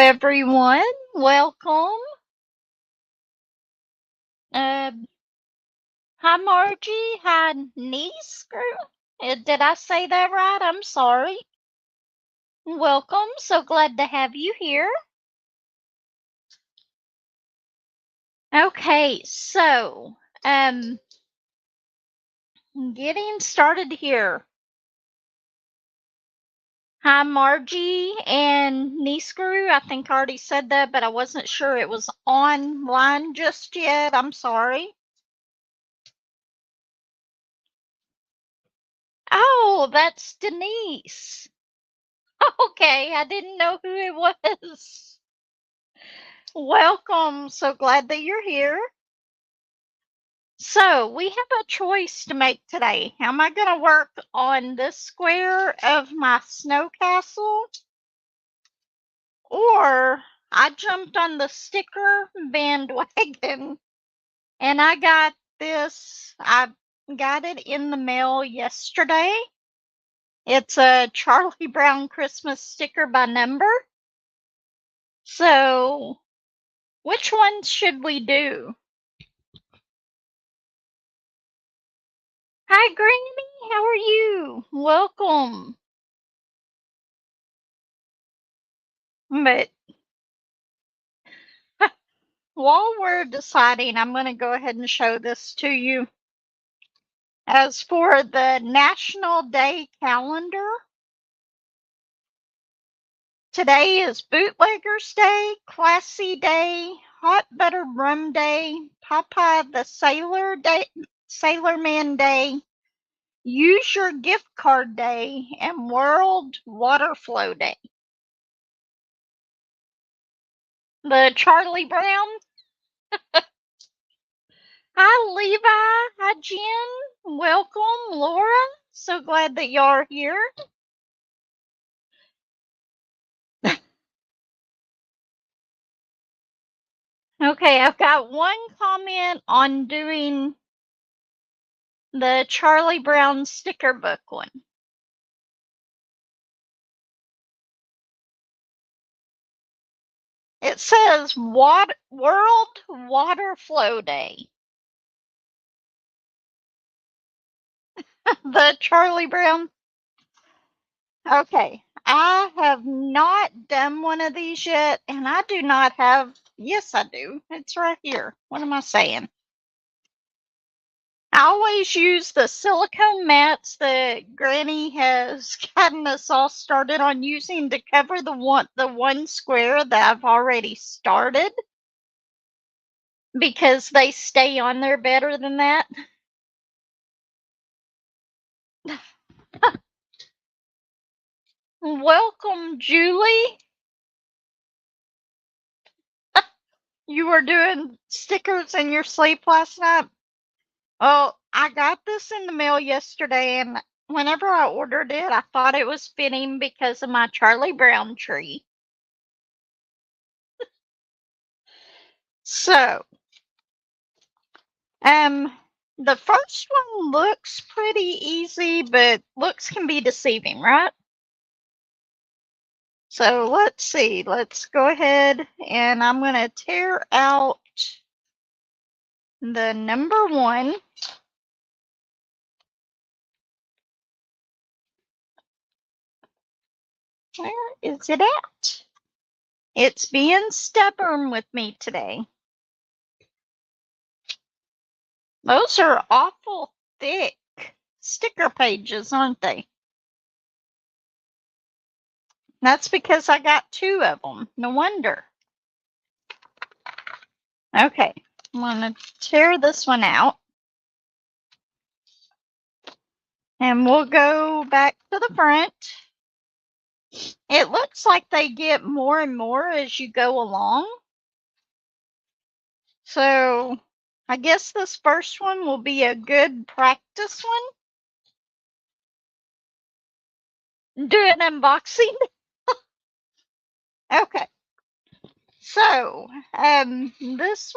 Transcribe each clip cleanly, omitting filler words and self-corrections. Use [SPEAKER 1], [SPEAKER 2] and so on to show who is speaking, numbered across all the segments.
[SPEAKER 1] everyone. Welcome. Uh, Hi, Margie. Hi, niece. Did I say that right? I'm sorry. Welcome. So glad to have you here. Okay, so getting started here. Hi, Margie and niece Guru. I think I already said that, but I wasn't sure it was online just yet. I'm sorry. Oh, that's Denise. Okay, I didn't know who it was. Welcome. So glad that you're here. So we have a choice to make today. Am I going to work on this square of my snow castle? Or I jumped on the sticker bandwagon and I got this. I got it in the mail yesterday. It's a Charlie Brown Christmas sticker by number. So which one should we do? Hi, Granny. How are you? Welcome. But while we're deciding, I'm going to go ahead and show this to you. As for the National Day calendar, today is Bootleggers Day, Classy Day, Hot Buttered Rum Day, Popeye the Sailorman Day, Use Your Gift Card Day, and World Water Flow Day. The Charlie Brown. Hi, Levi. Hi, Jen. Welcome, Laura. So glad that y'all are here. Okay, I've got one comment on doing the Charlie Brown sticker book one. It says World Water Flow Day. The Charlie Brown. Okay, I have not done one of these yet, and I do not have. Yes, I do. It's right here. What am I saying? I always use the silicone mats that Granny has gotten us all started on using to cover the one square that I've already started, because they stay on there better than that. Welcome, Julie. You were doing stickers in your sleep last night? Oh, I got this in the mail yesterday, and whenever I ordered it, I thought it was fitting because of my Charlie Brown tree. So, the first one looks pretty easy, but looks can be deceiving, right? So let's see. Let's go ahead and I'm going to tear out the number one. Where is it at? It's being stubborn with me today. Those are awful thick sticker pages, aren't they? That's because I got two of them. No wonder. Okay, I'm going to tear this one out. And we'll go back to the front. It looks like they get more and more as you go along. So I guess this first one will be a good practice one. Do an unboxing. Okay. So this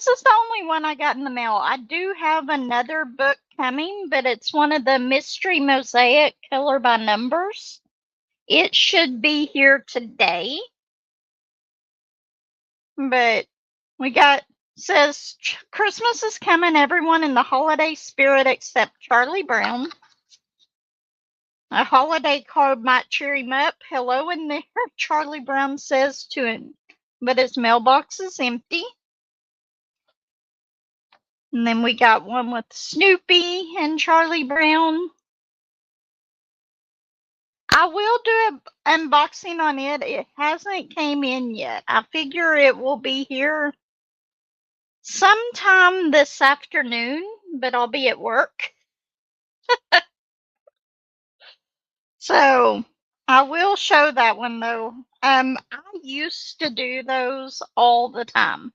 [SPEAKER 1] is the only one I got in the mail. I do have another book coming, but it's one of the Mystery Mosaic Color by Numbers. It should be here today. But we got, says Christmas is coming, everyone in the holiday spirit except Charlie Brown. A holiday card might cheer him up. Hello in there, Charlie Brown says to him. But his mailbox is empty. And then we got one with Snoopy and Charlie Brown. I will do an unboxing on it. It hasn't came in yet. I figure it will be here sometime this afternoon, but I'll be at work. So I will show that one though. I used to do those all the time.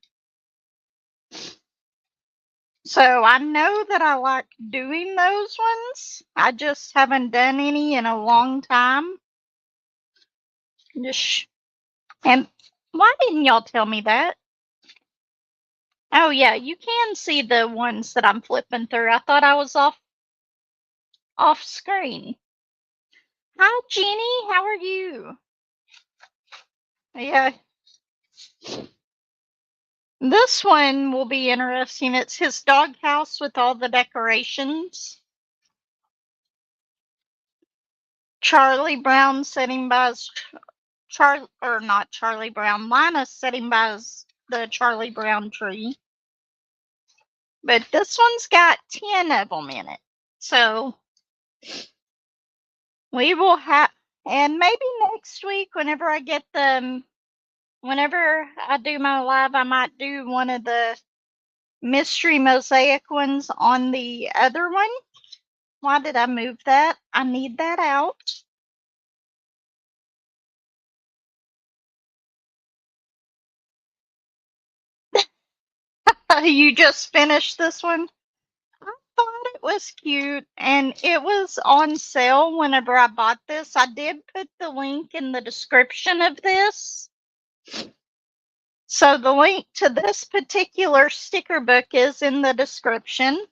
[SPEAKER 1] So I know that I like doing those ones. I just haven't done any in a long time. And why didn't y'all tell me that? Oh yeah, you can see the ones that I'm flipping through. I thought I was off screen. Hi Jenny, how are you? Yeah. This one will be interesting. It's his doghouse with all the decorations. Charlie Brown sitting by his not Charlie Brown. Linus sitting by the Charlie Brown tree. But this one's got 10 of them in it. So we will have, and maybe next week, whenever I get them, whenever I do my live, I might do one of the mystery mosaic ones on the other one. Why did I move that? I need that out. You just finished this one? I thought it was cute, and it was on sale whenever I bought this. I did put the link in the description of this. So the link to this particular sticker book is in the description.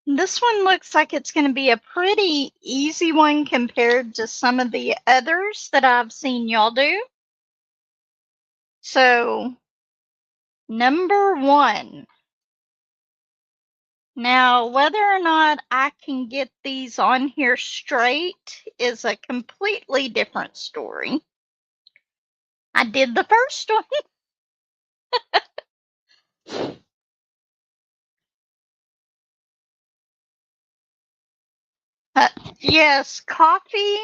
[SPEAKER 1] This one looks like it's going to be a pretty easy one compared to some of the others that I've seen y'all do. So, number 1. Now, whether or not I can get these on here straight is a completely different story. I did the first one. Yes, coffee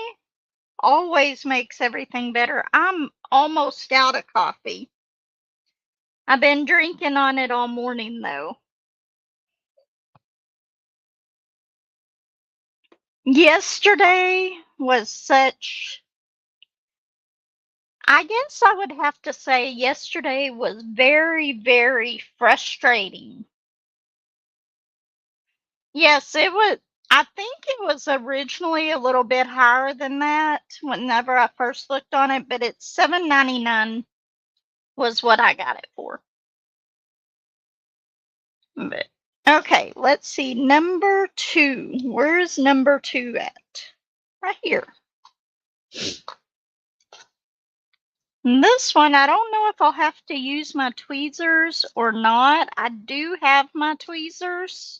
[SPEAKER 1] always makes everything better. I'm almost out of coffee. I've been drinking on it all morning, though. Yesterday was such, I guess I would have to say yesterday was very, very frustrating. Yes, it was. I think it was originally a little bit higher than that whenever I first looked on it, but it's $7.99 was what I got it for. But, okay, let's see. Number 2. Where's number 2 at? Right here. This one, I don't know if I'll have to use my tweezers or not. I do have my tweezers.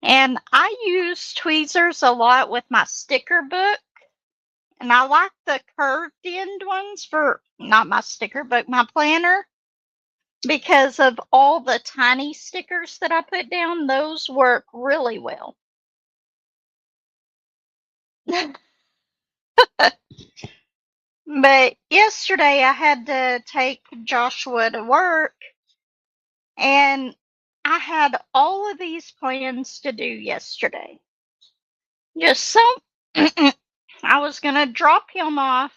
[SPEAKER 1] And I use tweezers a lot with my sticker book. And I like the curved end ones for, not my sticker book, my planner. Because of all the tiny stickers that I put down, those work really well. But yesterday I had to take Joshua to work, and I had all of these plans to do yesterday. Just so I was going to drop him off,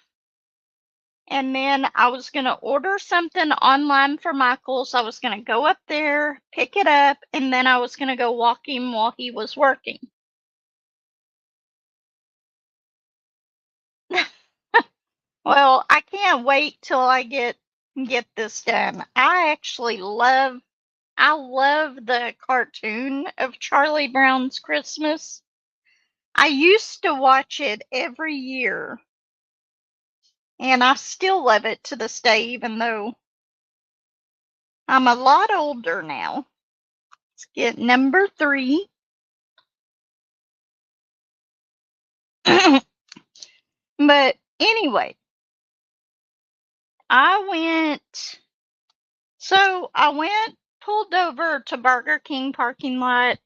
[SPEAKER 1] and then I was going to order something online for Michael's. I was going to go up there, pick it up, and then I was going to go walk him while he was working. Well, I can't wait till I get this done. I love the cartoon of Charlie Brown's Christmas. I used to watch it every year, and I still love it to this day, even though I'm a lot older now. Let's get number 3. But anyway, I pulled over to Burger King parking lot.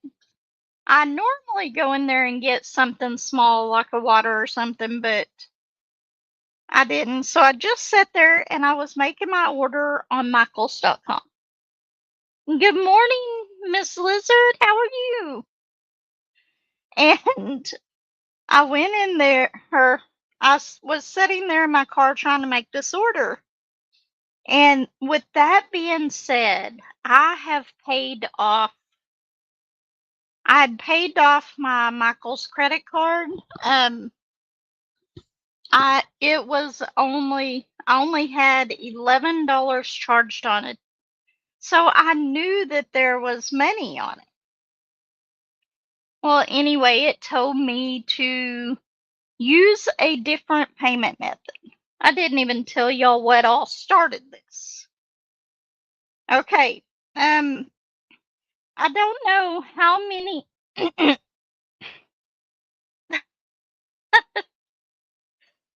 [SPEAKER 1] I normally go in there and get something small like a water or something, but I didn't. So I just sat there and I was making my order on Michaels.com. Good morning, Miss Lizard. How are you? And I went in there. Was sitting there in my car trying to make this order. And with that being said, I had paid off my Michaels credit card. I only had $11 charged on it. So I knew that there was money on it. Well, anyway, it told me to use a different payment method. I didn't even tell y'all what all started this. Okay. I don't know how many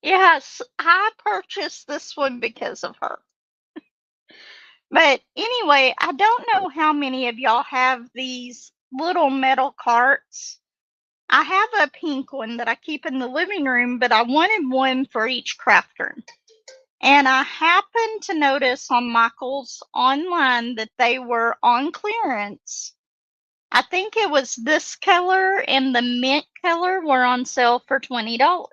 [SPEAKER 1] Yes, I purchased this one because of her. But anyway, I don't know how many of y'all have these little metal carts. I have a pink one that I keep in the living room, but I wanted one for each craft room. And I happened to notice on Michaels online that they were on clearance. I think it was this color and the mint color were on sale for $20.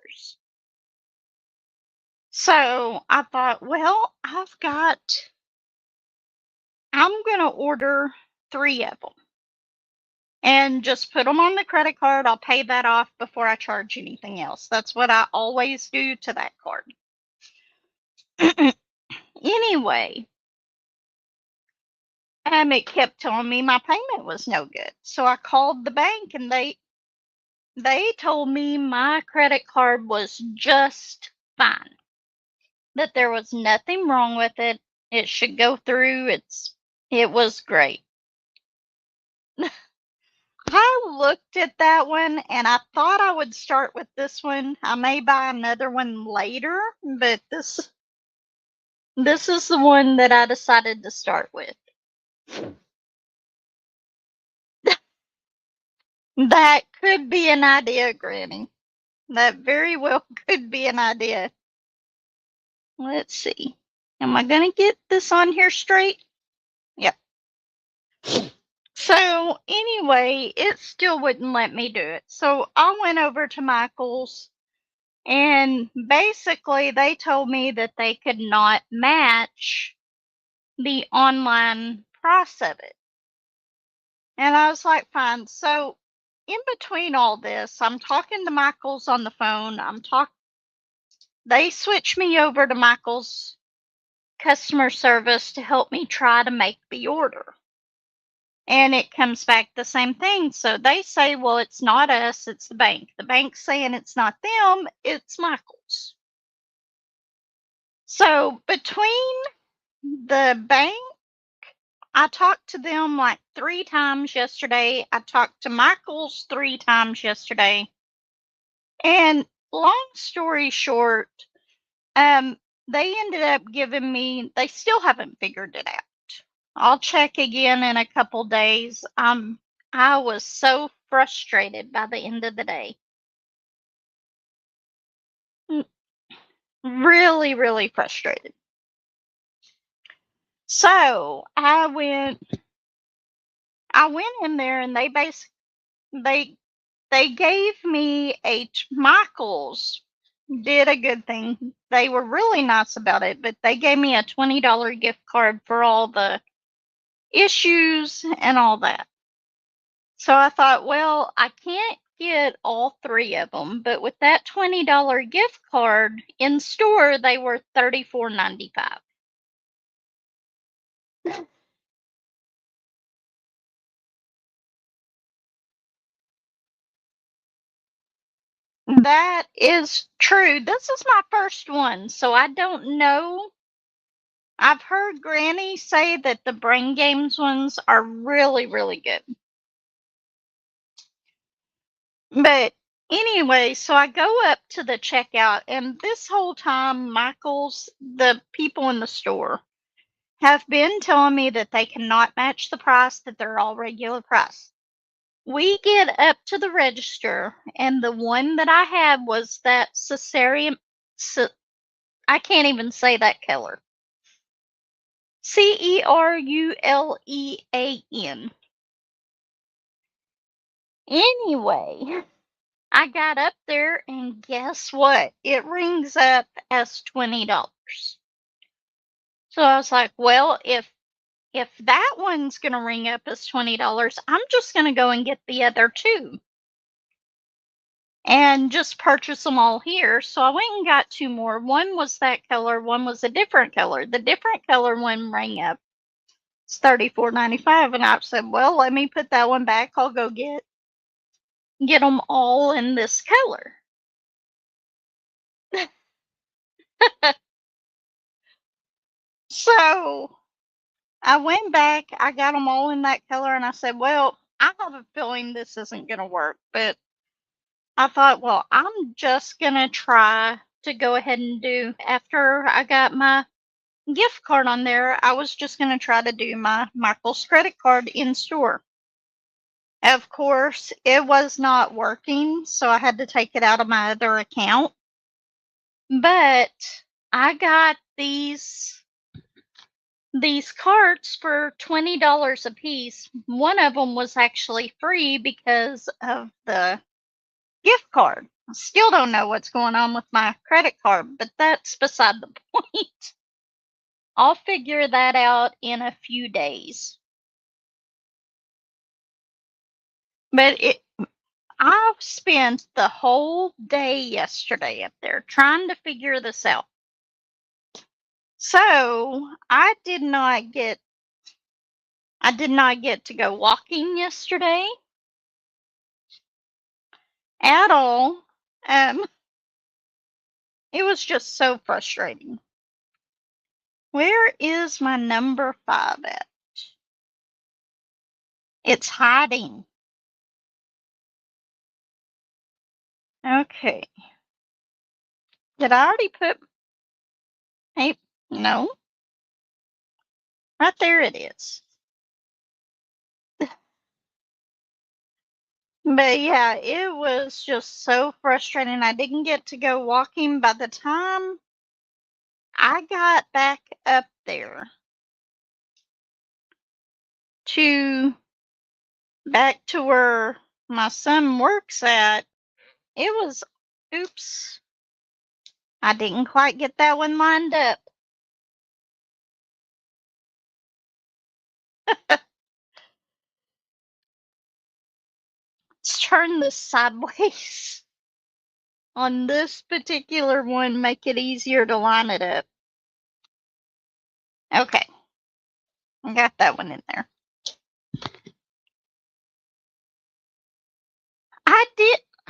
[SPEAKER 1] So I thought, well, I'm going to order 3 of them and just put them on the credit card. I'll pay that off before I charge anything else. That's what I always do to that card. Anyway, it kept telling me my payment was no good. So I called the bank and they told me my credit card was just fine. That there was nothing wrong with it. It should go through. It was great. I looked at that one and I thought I would start with this one. I may buy another one later, but this is the one that I decided to start with. That could be an idea, Granny. That very well could be an idea. Let's see. Am I going to get this on here straight? Yep. So anyway, it still wouldn't let me do it. So I went over to Michael's and basically they told me that they could not match the online price of it. And I was like, fine. So in between all this, I'm talking to Michael's on the phone. They switched me over to Michael's customer service to help me try to make the order. And it comes back the same thing. So they say, well, it's not us, it's the bank. The bank's saying it's not them, it's Michael's. So between the bank, I talked to them like 3 times yesterday. I talked to Michael's 3 times yesterday. And long story short, they ended up giving me, they still haven't figured it out. I'll check again in a couple days. I was so frustrated by the end of the day. Really, really frustrated. So I went in there and they gave me Michaels did a good thing. They were really nice about it, but they gave me a $20 gift card for all the issues and all that. So I thought, well, I can't get all 3 of them, but with that $20 gift card in store, they were $34.95. That is true. This is my first one, so I don't know. I've heard Granny say that the Brain Games ones are really, really good. But anyway, so I go up to the checkout, and this whole time, the people in the store, have been telling me that they cannot match the price, that they're all regular price. We get up to the register, and the one that I had was that I can't even say that color. Cerulean. Anyway, I got up there, and guess what? It rings up as $20. So I was like, well, if that one's gonna ring up as $20, I'm just gonna go and get the other two and just purchase them all here. So I went and got two more. One was that color, one was a different color. The different color one rang up. It's $34.95, and I said, well, let me put that one back. I'll go get them all in this color. So I went back, I got them all in that color, and I said, well, I have a feeling this isn't going to work. But I thought, well, I'm just going to try to go ahead and do, after I got my gift card on there, I was just going to try to do my Michael's credit card in store. Of course, it was not working, so I had to take it out of my other account. But I got these cards for $20 a piece. One of them was actually free because of the gift card. I still don't know what's going on with my credit card, but that's beside the point. I'll figure that out in a few days. But I've spent the whole day yesterday up there trying to figure this out. So I did not get to go walking yesterday at all. It was just so frustrating. Where is my number 5 at? It's hiding. Okay. Did I already put? Hey, no. Right there it is. But yeah, it was just so frustrating. I didn't get to go walking. By the time I got back up there back to where my son works at, it was, oops, I didn't quite get that one lined up. Let's turn this sideways. On this particular one, make it easier to line it up. Okay, I got that one in there.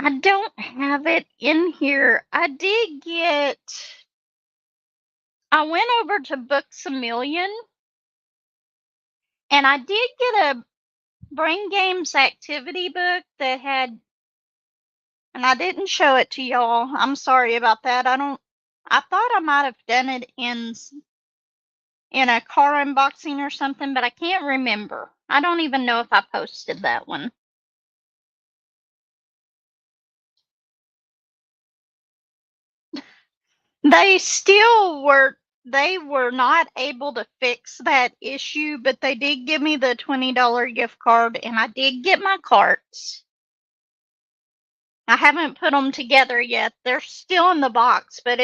[SPEAKER 1] I don't have it in here. I went over to Books A Million, and I did get a Brain Games activity book that had, and I didn't show it to y'all. I'm sorry about that. I thought I might have done it in a car unboxing or something, but I can't remember. I don't even know if I posted that one. They were not able to fix that issue, but they did give me the $20 gift card, and I did get my carts. I haven't put them together yet. They're still in the box, but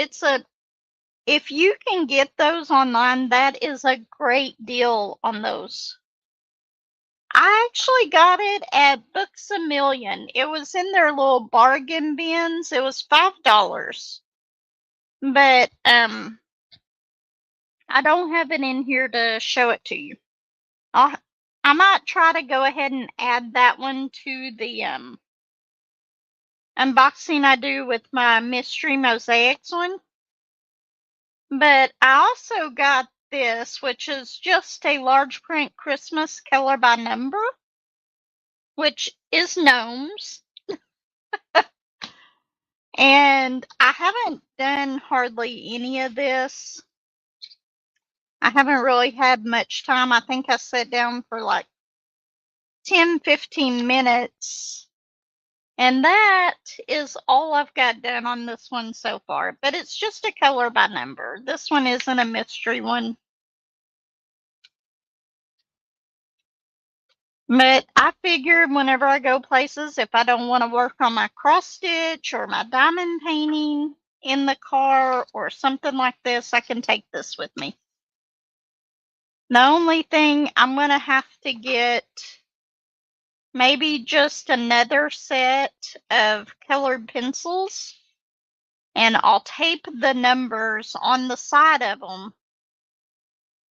[SPEAKER 1] if you can get those online, that is a great deal on those. I actually got it at Books A Million. It was in their little bargain bins. It was $5. But I don't have it in here to show it to you. I might try to go ahead and add that one to the unboxing I do with my Mystery Mosaics one. But I also got this, which is just a large print Christmas color by number, which is gnomes. And I haven't done hardly any of this. I haven't really had much time. I think I sat down for like 10-15 minutes. And that is all I've got done on this one so far. But it's just a color by number. This one isn't a mystery one. But I figured whenever I go places, if I don't want to work on my cross stitch or my diamond painting in the car or something like this, I can take this with me. The only thing I'm going to have to get maybe just another set of colored pencils, and I'll tape the numbers on the side of them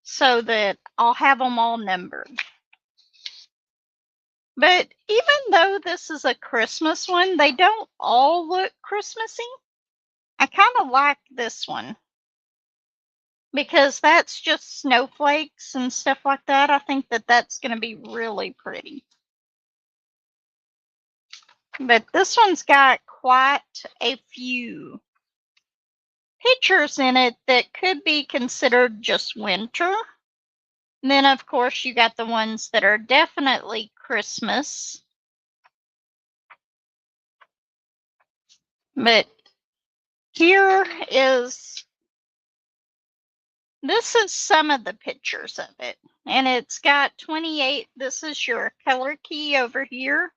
[SPEAKER 1] so that I'll have them all numbered. But even though this is a Christmas one, they don't all look Christmassy. I kind of like this one because that's just snowflakes and stuff like that. I think that that's going to be really pretty. But this one's got quite a few pictures in it that could be considered just winter. And then, of course, you got the ones that are definitely Christmas. But here is, this is some of the pictures of it. And it's got 28. This is your color key over here.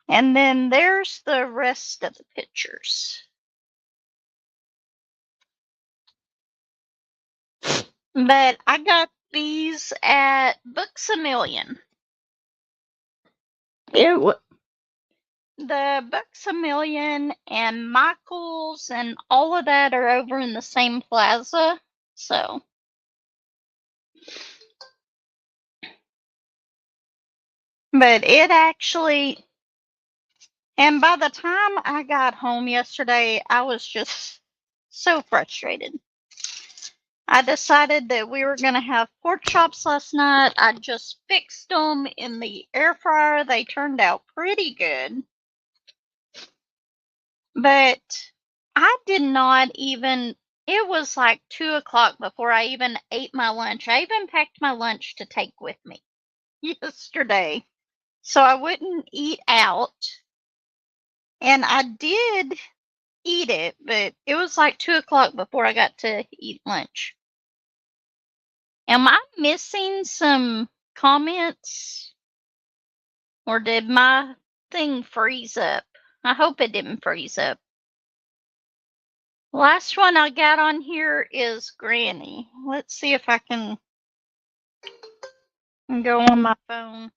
[SPEAKER 1] And then there's the rest of the pictures. But I got these at Books A Million. The Books A Million and Michael's and all of that are over in the same plaza. So, but it actually, and by the time I got home yesterday, I was just so frustrated. I decided that we were going to have pork chops last night. I just fixed them in the air fryer. They turned out pretty good. But I did not even, it was like 2 o'clock before I even ate my lunch. I even packed my lunch to take with me yesterday so I wouldn't eat out. And I did eat it, but it was like 2 o'clock before I got to eat lunch. Am I missing some comments? Or did my thing freeze up? I hope it didn't freeze up. Last one I got on here is Granny. Let's see if I can go on my phone.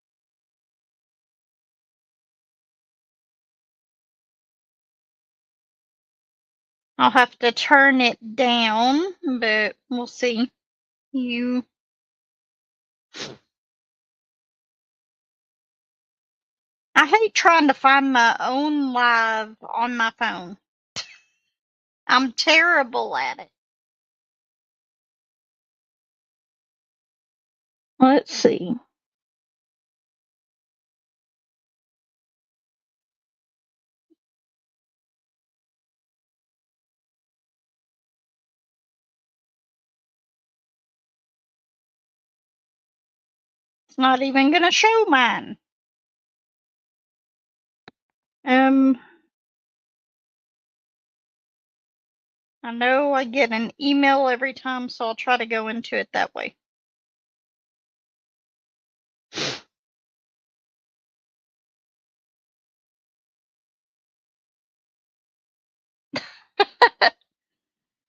[SPEAKER 1] I'll have to turn it down, but we'll see. I hate trying to find my own live on my phone. I'm terrible at it. Let's see. It's not even going to show mine. I know I get an email every time, so I'll try to go into it that way.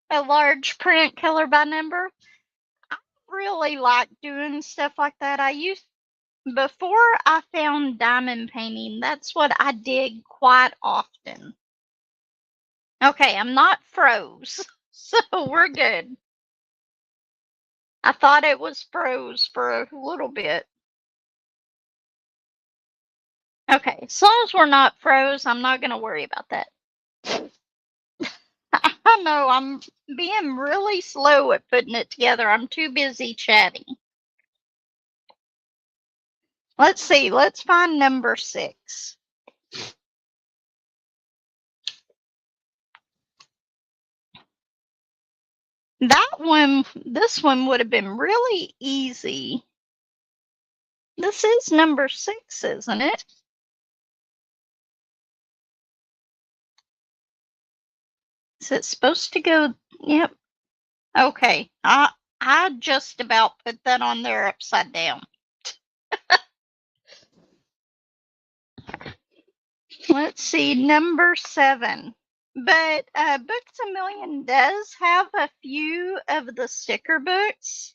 [SPEAKER 1] A large print color by number. I really like doing stuff like that. Before I found diamond painting, that's what I did quite often. Okay, I'm not froze, so we're good. I thought it was froze for a little bit. Okay, as long as we're not froze, I'm not going to worry about that. I know I'm being really slow at putting it together. I'm too busy chatting. Let's see. Let's find number 6. This one would have been really easy. This is number 6, isn't it? Is it supposed to go? Yep. Okay. I just about put that on there upside down. Let's see, number 7. But Books A Million does have a few of the sticker books.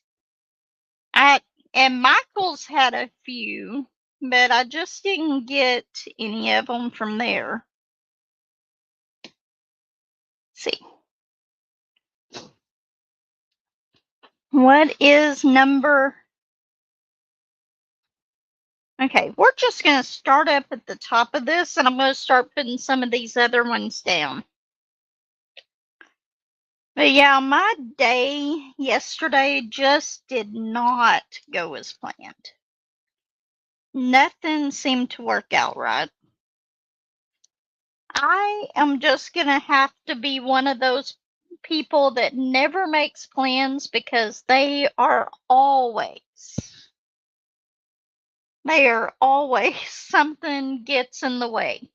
[SPEAKER 1] And Michael's had a few, but I just didn't get any of them from there. Let's see. What is number? Okay, we're just going to start up at the top of this, and I'm going to start putting some of these other ones down. But yeah, my day yesterday just did not go as planned. Nothing seemed to work out right. I am just going to have to be one of those people that never makes plans because they are always something gets in the way.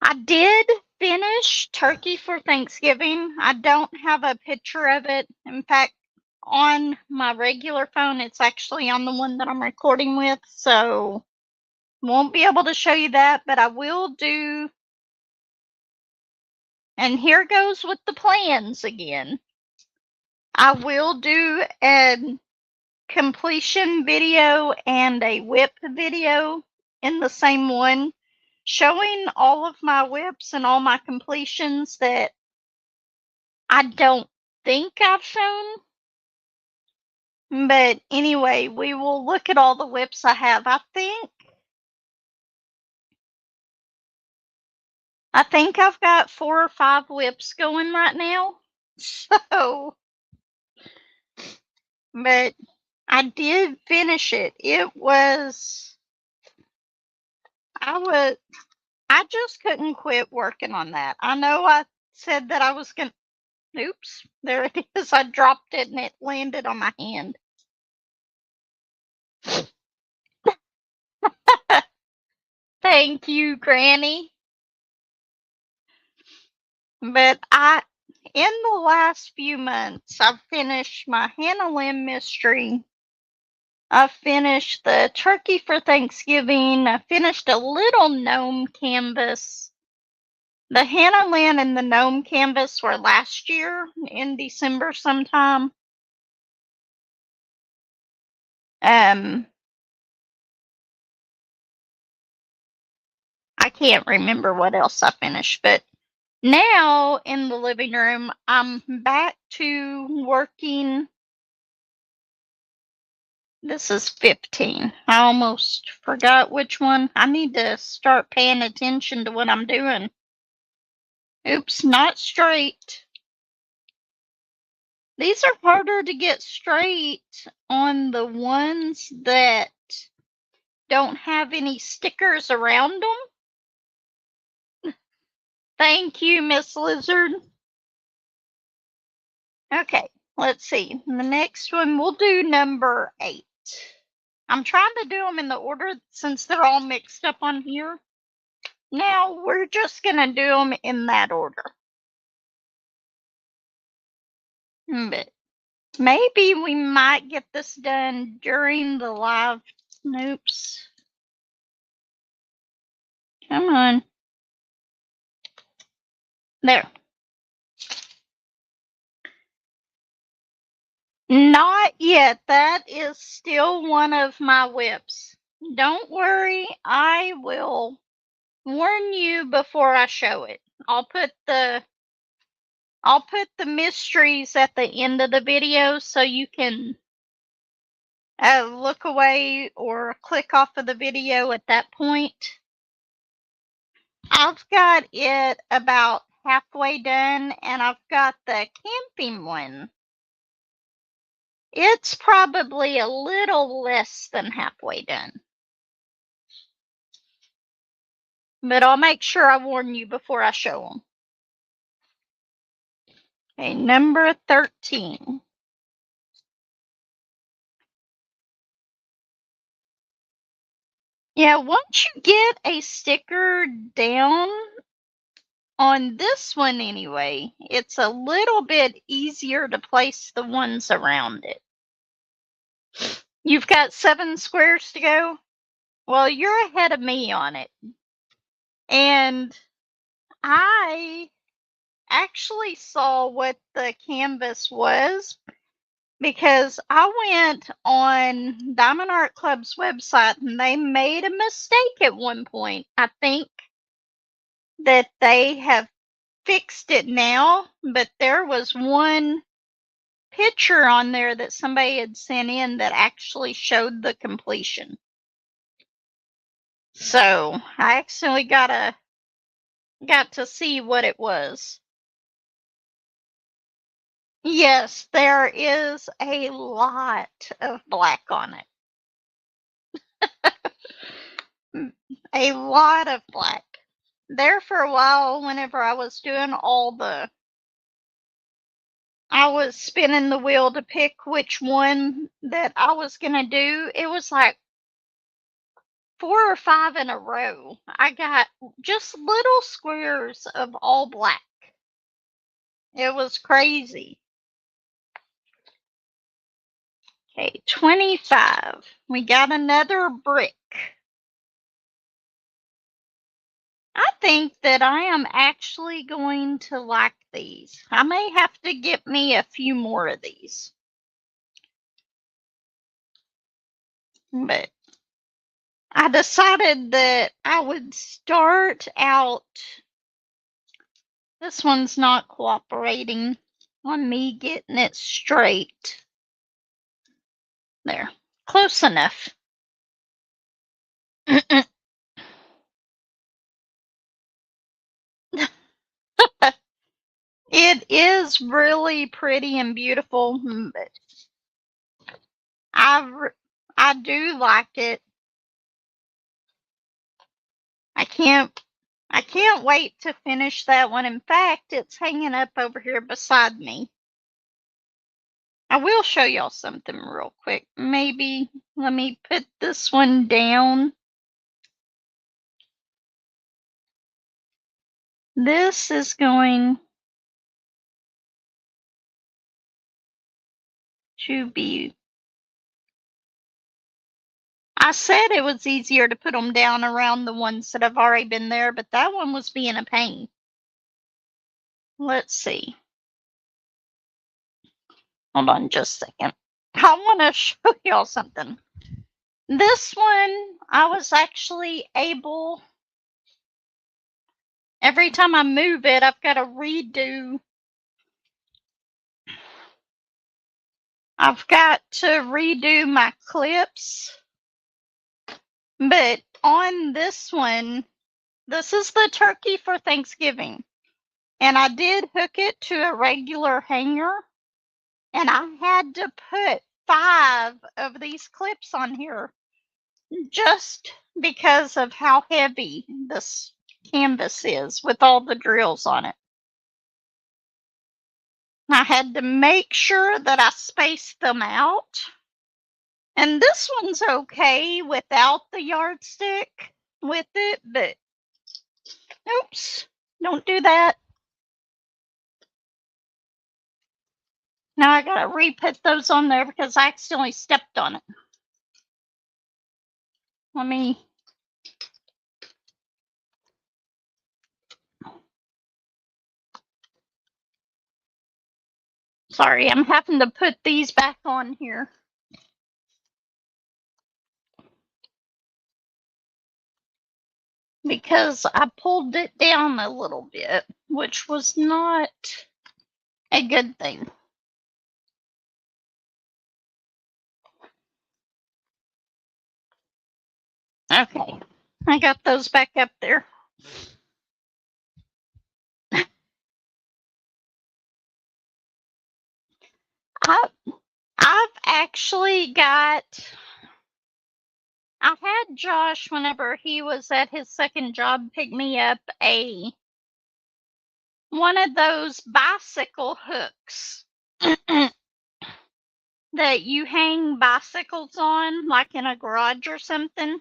[SPEAKER 1] I did finish turkey for Thanksgiving. I don't have a picture of it. In fact, on my regular phone, it's actually on the one that I'm recording with, so won't be able to show you that, but I will do. And here goes with the plans again. I will do a completion video and a WIP video in the same one, showing all of my WIPs and all my completions that I don't think I've shown. But anyway, we will look at all the WIPs I have. I think I've got 4 or 5 WIPs going right now. So, but I did finish it. I just couldn't quit working on that. I know I said that I was going to, oops, there it is. I dropped it and it landed on my hand. Thank you, Granny. But in the last few months, I've finished my Hannah Lynn mystery. I finished the turkey for Thanksgiving. I finished a little gnome canvas. The Hannah Lynn and the gnome canvas were last year in December sometime. I can't remember what else I finished, but now in the living room, I'm back to working. This is 15. I almost forgot which one. I need to start paying attention to what I'm doing. Oops, not straight. These are harder to get straight on the ones that don't have any stickers around them. Thank you, Miss Lizard. Okay, let's see. The next one, we'll do number 8. I'm trying to do them in the order since they're all mixed up on here. Now we're just going to do them in that order. But maybe we might get this done during the live. Oops. Come on. There. Not yet. That is still one of my WIPs. Don't worry. I will warn you before I show it. I'll put the mysteries at the end of the video so you can look away or click off of the video at that point. I've got it about halfway done, and I've got the camping one. It's probably a little less than halfway done. But I'll make sure I warn you before I show them. Okay, number 13. Yeah, once you get a sticker down, on this one anyway, it's a little bit easier to place the ones around it. You've got 7 squares to go? Well, you're ahead of me on it. And I actually saw what the canvas was because I went on Diamond Art Club's website and they made a mistake at one point. I think that they have fixed it now, but there was one picture on there that somebody had sent in that actually showed the completion. So I actually got to see what it was. Yes, there is a lot of black on it. A lot of black. There for a while, whenever I was doing I was spinning the wheel to pick which one that I was going to do. It was like 4 or 5 in a row. I got just little squares of all black. It was crazy. Okay, 25. We got another brick. I think that I am actually going to like these. I may have to get me a few more of these. But I decided that I would start out. This one's not cooperating on me getting it straight. There, close enough. It is really pretty and beautiful, but I do like it. I can't wait to finish that one. In fact, it's hanging up over here beside me. I will show y'all something real quick. Maybe let me put this one down. This is going to be. I said it was easier to put them down around the ones that have already been there, but that one was being a pain. Let's see. Hold on just a second. I want to show y'all something. This one, I was actually able, every time I move it, I've got to redo. I've got to redo my clips. But on this one, this is the turkey for Thanksgiving. And I did hook it to a regular hanger. And I had to put 5 of these clips on here just because of how heavy this canvas is with all the drills on it. I had to make sure that I spaced them out. And this one's okay without the yardstick with it, but oops, don't do that. Now I gotta re-put those on there because I accidentally stepped on it. Let me. Sorry, I'm having to put these back on here. Because I pulled it down a little bit, which was not a good thing. Okay, I got those back up there. I've actually got. I had Josh, whenever he was at his second job, pick me up one of those bicycle hooks that you hang bicycles on, like in a garage or something.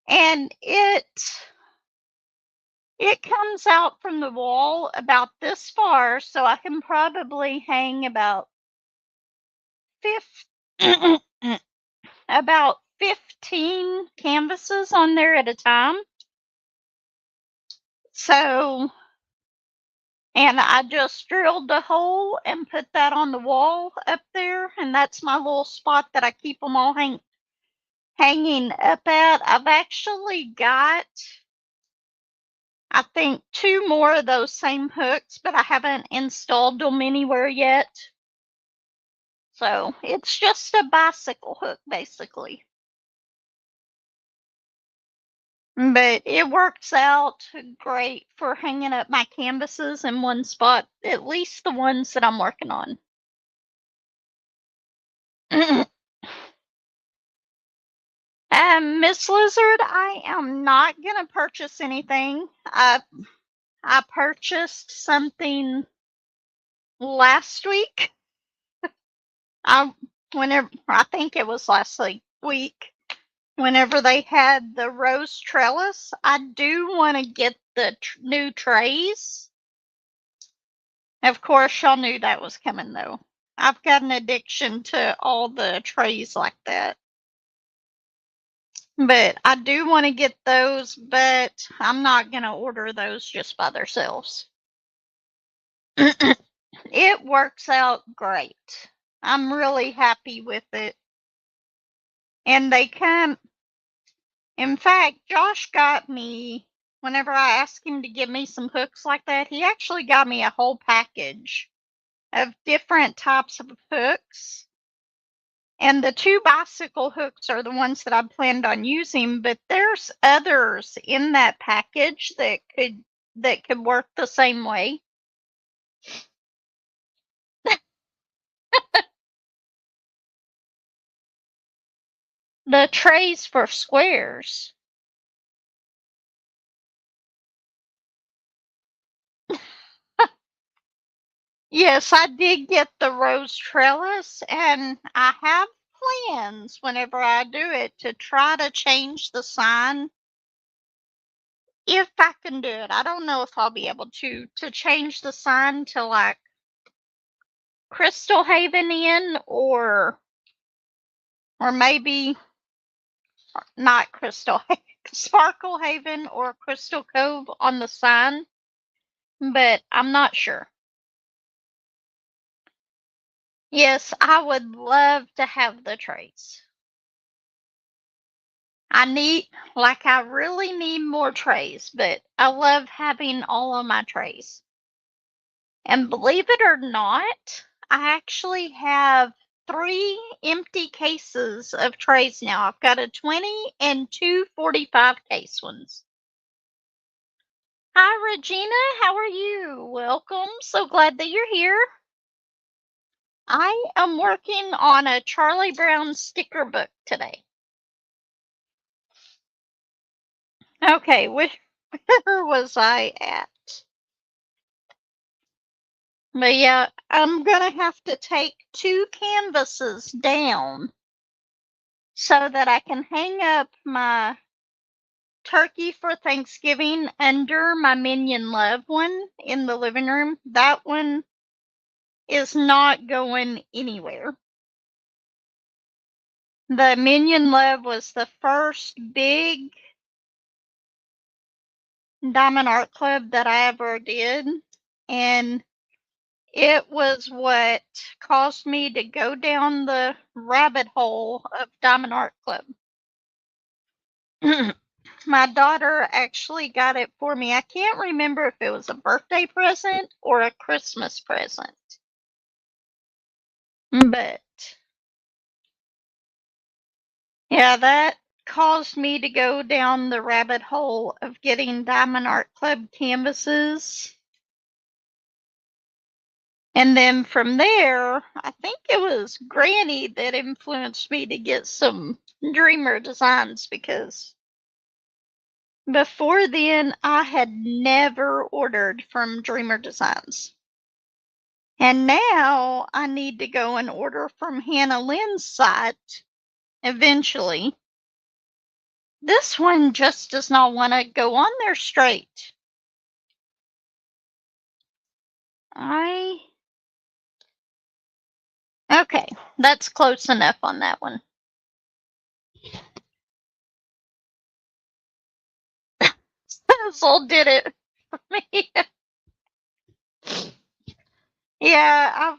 [SPEAKER 1] And it comes out from the wall about this far, so I can probably hang about 15 canvases on there at a time. So, and I just drilled a hole and put that on the wall up there, and that's my little spot that I keep them all hanging up at. I've actually got, I think, 2 more of those same hooks, but I haven't installed them anywhere yet. So it's just a bicycle hook, basically. But it works out great for hanging up my canvases in one spot, at least the ones that I'm working on. Miss Lizard, I am not gonna purchase anything. I purchased something last week. I think it was last week. Whenever they had the rose trellis, I do want to get the new trays. Of course, y'all knew that was coming, though. I've got an addiction to all the trays like that. But I do want to get those, but I'm not going to order those just by themselves. It works out great. I'm really happy with it. And they come, in fact, Josh got me, whenever I asked him to give me some hooks like that, he actually got me a whole package of different types of hooks. And the 2 bicycle hooks are the ones that I planned on using, but there's others in that package that could work the same way. The trays for squares. Yes, I did get the rose trellis, and I have plans whenever I do it to try to change the sign if I can do it. I don't know if I'll be able to change the sign to like Crystal Haven Inn or maybe not Crystal Sparkle Haven or Crystal Cove on the sign, but I'm not sure. Yes, I would love to have the trays. I really need more trays, but I love having all of my trays. And believe it or not, I actually have 3 empty cases of trays now. I've got a 20 and 2 45 case ones. Hi, Regina. How are you? Welcome. So glad that you're here. I am working on a Charlie Brown sticker book today. Okay, where was I at? But yeah, I'm gonna have to take 2 canvases down so that I can hang up my turkey for Thanksgiving under my Minion Love one in the living room. That one is not going anywhere. The Minion Love was the first big Diamond Art Club that I ever did, and it was what caused me to go down the rabbit hole of Diamond Art Club. My daughter actually got it for me. I can't remember if it was a birthday present or a Christmas present. But yeah, caused me to go down the rabbit hole of getting Diamond Art Club canvases. And then from there, I think it was Granny that influenced me to get some Dreamer designs, because before then I had never ordered from Dreamer Designs. And now I need to go and order from Hannah Lynn's site eventually. This one just does not want to go on there straight. Okay, that's close enough on that one. Sizzle did it for me. Yeah,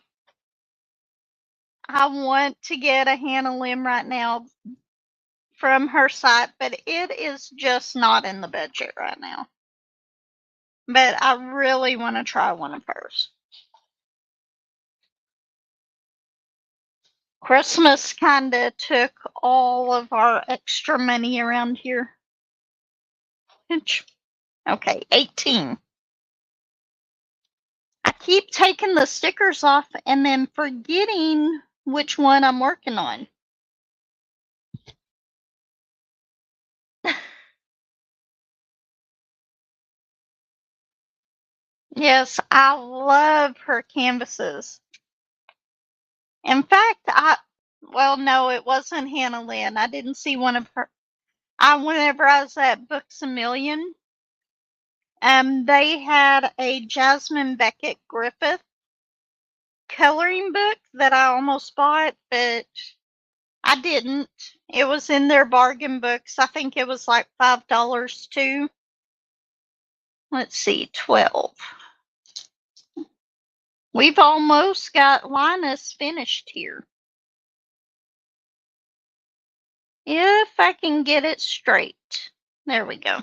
[SPEAKER 1] I want to get a Hannah Lim right now from her site, but it is just not in the budget right now. But I really want to try one of hers. Christmas kind of took all of our extra money around here. Okay, 18. I keep taking the stickers off and then forgetting which one I'm working on. Yes, I love her canvases. In fact, well, no, it wasn't Hannah Lynn. I didn't see one of her. Whenever I was at Books A Million, they had a Jasmine Beckett Griffith coloring book that I almost bought, but I didn't. It was in their bargain books. I think it was like $5 too. Let's see, 12. We've almost got Linus finished here. If I can get it straight. There we go.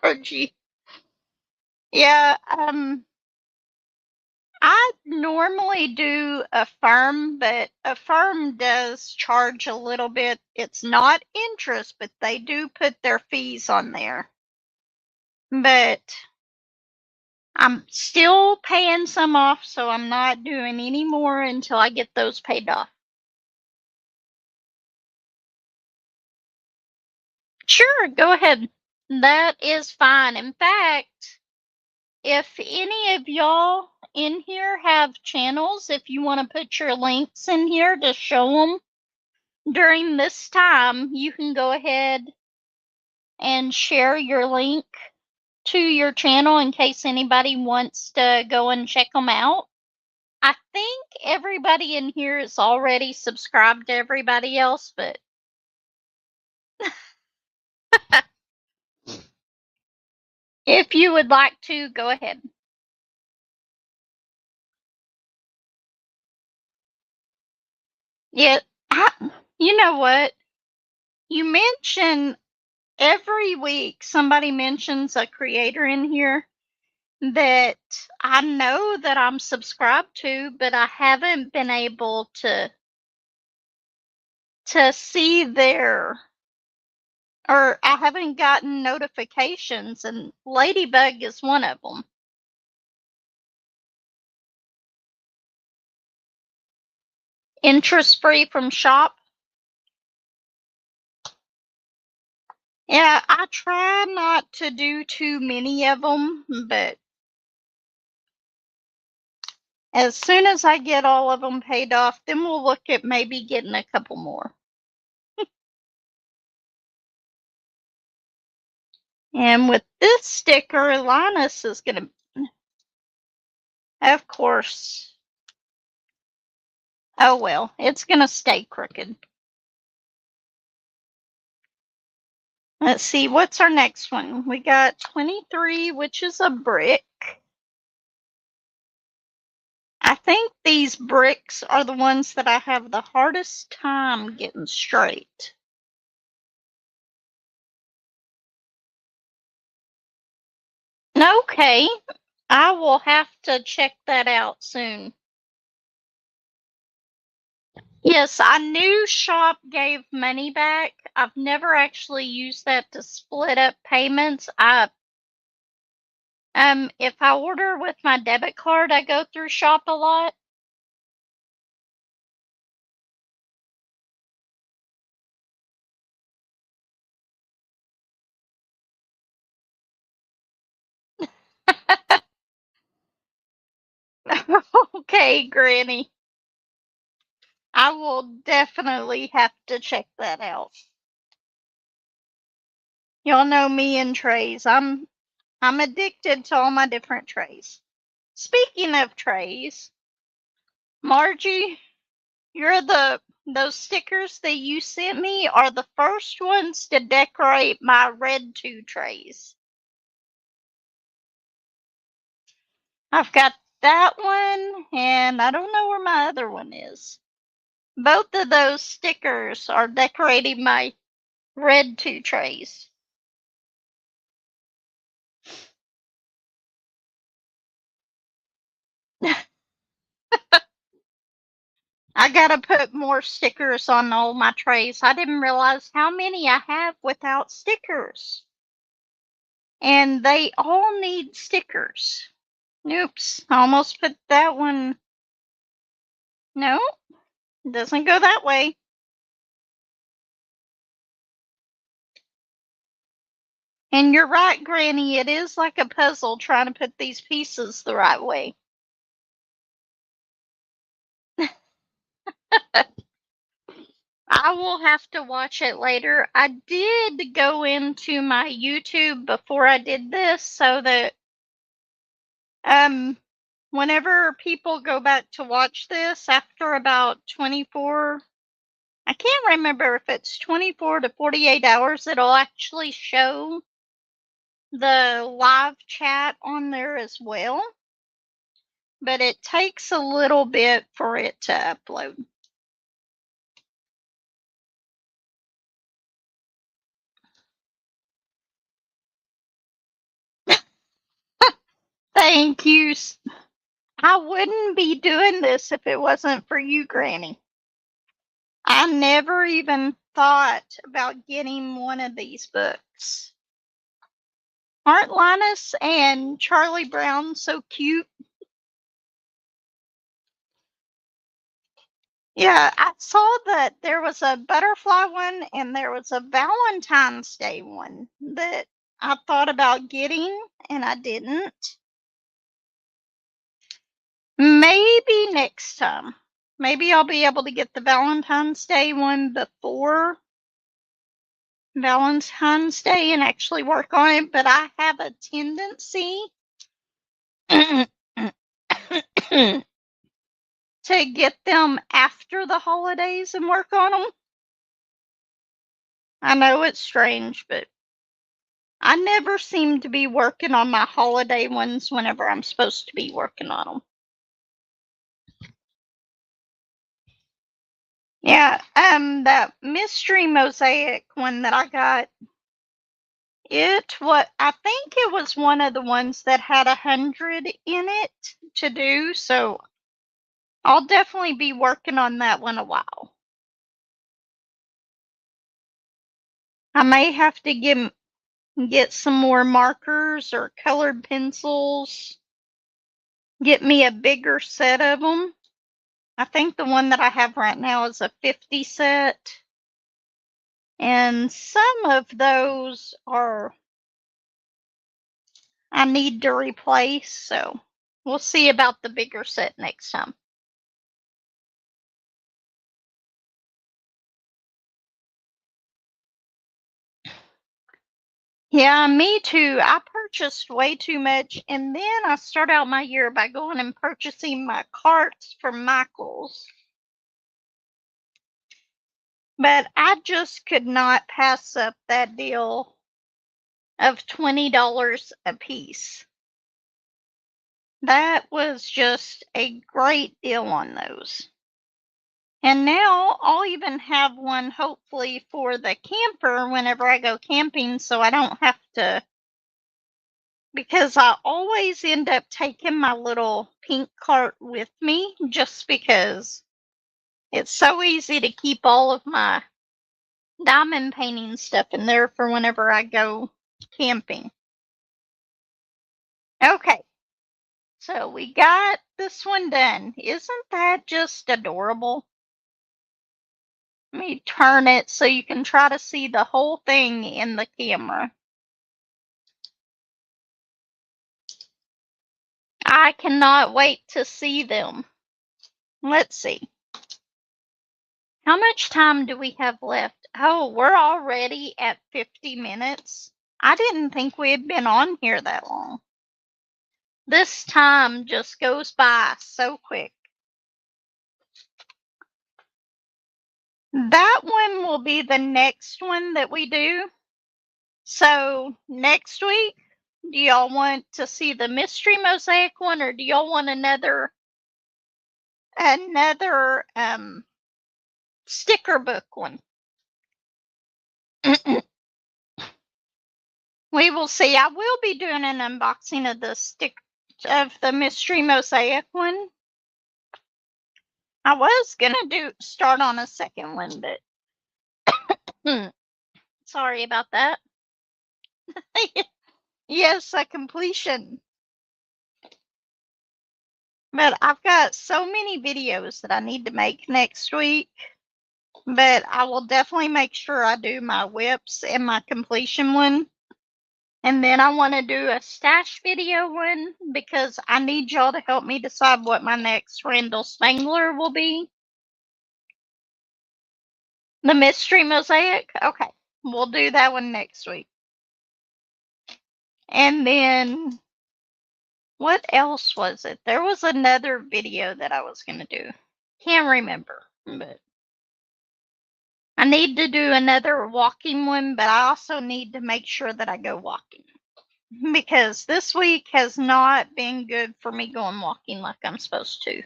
[SPEAKER 1] Margie. Yeah, I normally do Affirm, but Affirm does charge a little bit. It's not interest, but they do put their fees on there. But I'm still paying some off, so I'm not doing any more until I get those paid off. Sure, go ahead. That is fine. In fact, if any of y'all in here have channels, if you want to put your links in here to show them during this time, you can go ahead and share your link to your channel in case anybody wants to go and check them out. I think everybody in here is already subscribed to everybody else, but if you would like to, go ahead. Yeah, you know what? You mention every week somebody mentions a creator in here that I know that I'm subscribed to, but I haven't been able to see their, or I haven't gotten notifications, and Ladybug is one of them. Interest free from shop. Yeah, I try not to do too many of them, but as soon as I get all of them paid off, then we'll look at maybe getting a couple more. And with this sticker, Linus is going to, of course, oh well, it's going to stay crooked. Let's see, what's our next one? We got 23, which is a brick. I think these bricks are the ones that I have the hardest time getting straight. Okay. I will have to check that out soon. Yes, I knew Shop gave money back. I've never actually used that to split up payments. If I order with my debit card, I go through Shop a lot. Okay, Granny. I will definitely have to check that out. Y'all know me and trays. I'm addicted to all my different trays. Speaking of trays, Margie, those stickers that you sent me are the first ones to decorate my Redtwo trays. I've got that one, and I don't know where my other one is. Both of those stickers are decorating my Redtwo trays. I gotta put more stickers on all my trays. I didn't realize how many I have without stickers. And they all need stickers. Oops, I almost put that one. No, it doesn't go that way. And you're right, Granny, it is like a puzzle trying to put these pieces the right way. I will have to watch it later. I did go into my YouTube before I did this so that whenever people go back to watch this after about 24, I can't remember if it's 24 to 48 hours, it'll actually show the live chat on there as well. But it takes a little bit for it to upload. Thank you. I wouldn't be doing this if it wasn't for you, Granny. I never even thought about getting one of these books. Aren't Linus and Charlie Brown so cute? Yeah, I saw that there was a butterfly one and there was a Valentine's Day one that I thought about getting and I didn't. Maybe next time. Maybe I'll be able to get the Valentine's Day one before Valentine's Day and actually work on it, but I have a tendency to get them after the holidays and work on them. I know it's strange, but I never seem to be working on my holiday ones whenever I'm supposed to be working on them. Yeah, that mystery mosaic one that I got, I think it was one of the ones that had 100 in it to do, so I'll definitely be working on that one a while. I may have to get some more markers or colored pencils. Get me a bigger set of them. I think the one that I have right now is a 50 set. And some of those I need to replace, so we'll see about the bigger set next time. Yeah, me too. I purchased way too much, and then I start out my year by going and purchasing my carts from Michael's. But I just could not pass up that deal of $20 a piece. That was just a great deal on those. And now I'll even have one hopefully for the camper whenever I go camping so I don't have to because I always end up taking my little pink cart with me just because it's so easy to keep all of my diamond painting stuff in there for whenever I go camping. Okay, so we got this one done. Isn't that just adorable? Let me turn it so you can try to see the whole thing in the camera. I cannot wait to see them. Let's see. How much time do we have left? Oh, we're already at 50 minutes. I didn't think we had been on here that long. This time just goes by so quick. That one will be the next one that we do. So next week, do y'all want to see the mystery mosaic one, or do y'all want another sticker book one? We will see. I will be doing an unboxing of the mystery mosaic one. I was gonna start on a second one, but sorry about that. Yes, a completion. But I've got so many videos that I need to make next week. But I will definitely make sure I do my whips and my completion one. And then I want to do a stash video one because I need y'all to help me decide what my next Randall Spangler will be. The mystery mosaic? Okay. We'll do that one next week. And then what else was it? There was another video that I was going to do. Can't remember, but I need to do another walking one, but I also need to make sure that I go walking because this week has not been good for me going walking like I'm supposed to.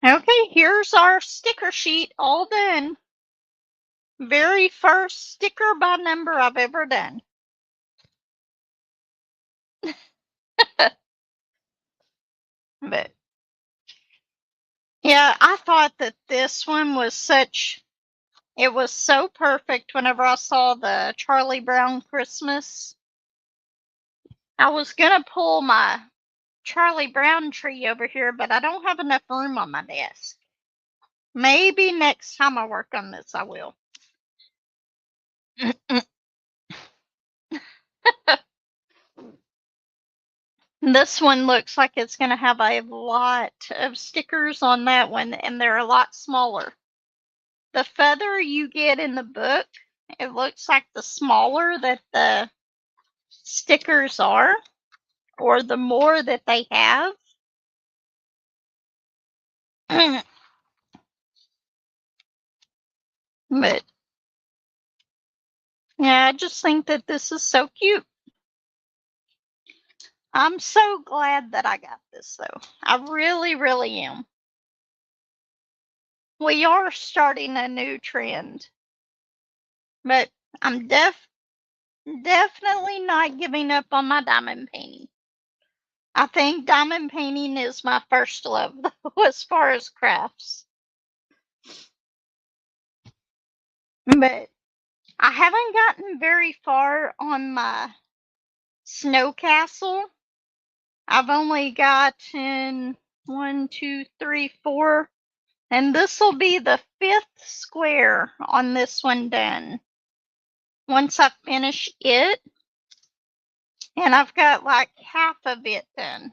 [SPEAKER 1] Okay, here's our sticker sheet all done. Very first sticker by number I've ever done. But yeah, I thought that this one was it was so perfect whenever I saw the Charlie Brown Christmas. I was gonna pull my Charlie Brown tree over here, but I don't have enough room on my desk. Maybe next time I work on this, I will. This one looks like it's going to have a lot of stickers on that one, and they're a lot smaller. The further you get in the book, it looks like the smaller that the stickers are, or the more that they have. But yeah, I just think that this is so cute. I'm so glad that I got this, though. I really, really am. We are starting a new trend, but I'm definitely not giving up on my diamond painting. I think diamond painting is my first love, though, as far as crafts. But I haven't gotten very far on my snow castle. I've only gotten 1, 2, 3, 4, and this will be the 5th square on this one done. Once I finish it, and I've got like half of it done.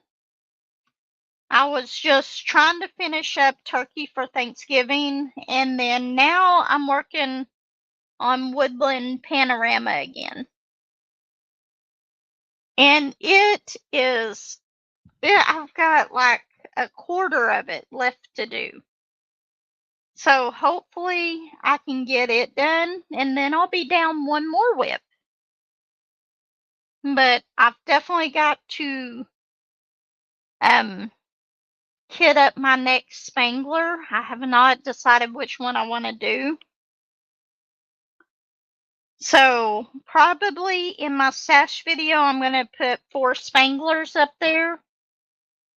[SPEAKER 1] I was just trying to finish up turkey for Thanksgiving, and then now I'm working on woodland panorama again. And I've got like a quarter of it left to do. So hopefully I can get it done, and then I'll be down one more whip. But I've definitely got to kit up my next spangler. I have not decided which one I want to do. So probably in my stash video, I'm going to put 4 spanglers up there.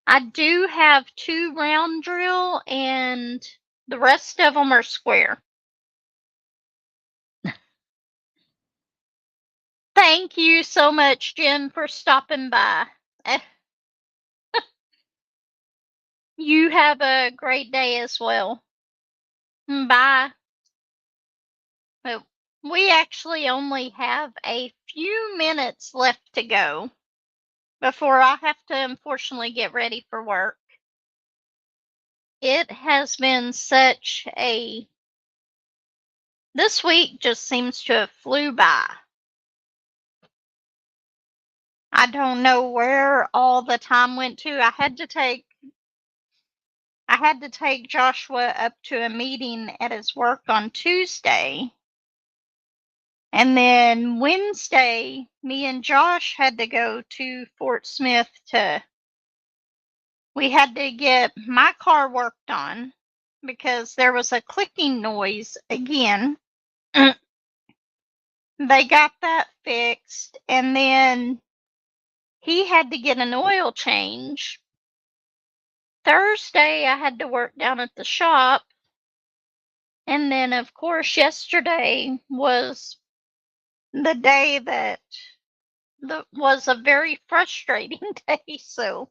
[SPEAKER 1] I do have 2 round drill and the rest of them are square. Thank you so much, Jen, for stopping by. Eh, You have a great day as well. Bye. Oh, we actually only have a few minutes left to go before I have to unfortunately get ready for work. It has been such a. This week just seems to have flew by. I don't know where all the time went to. I had to take Joshua up to a meeting at his work on Tuesday. And then Wednesday, me and Josh had to go to Fort Smith we had to get my car worked on because there was a clicking noise again. They got that fixed, and then he had to get an oil change. Thursday, I had to work down at the shop. And then, of course, yesterday was the day that was a very frustrating day. So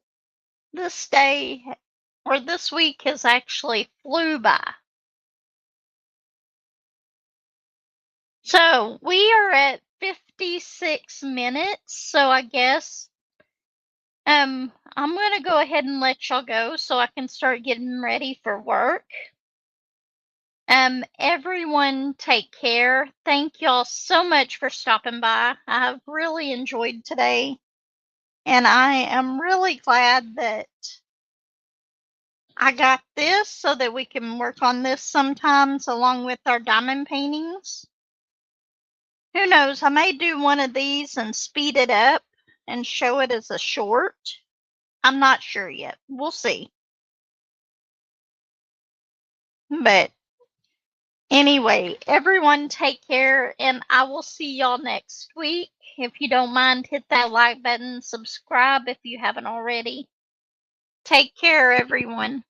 [SPEAKER 1] this day, or this week, has actually flew by. So we are at 56 minutes. So I guess I'm gonna go ahead and let y'all go so I can start getting ready for work. Everyone take care. Thank y'all so much for stopping by. I've really enjoyed today. And I am really glad that I got this so that we can work on this sometimes along with our diamond paintings. Who knows, I may do one of these and speed it up and show it as a short. I'm not sure yet. We'll see. But anyway, everyone take care, and I will see y'all next week. If you don't mind, hit that like button, subscribe if you haven't already. Take care, everyone.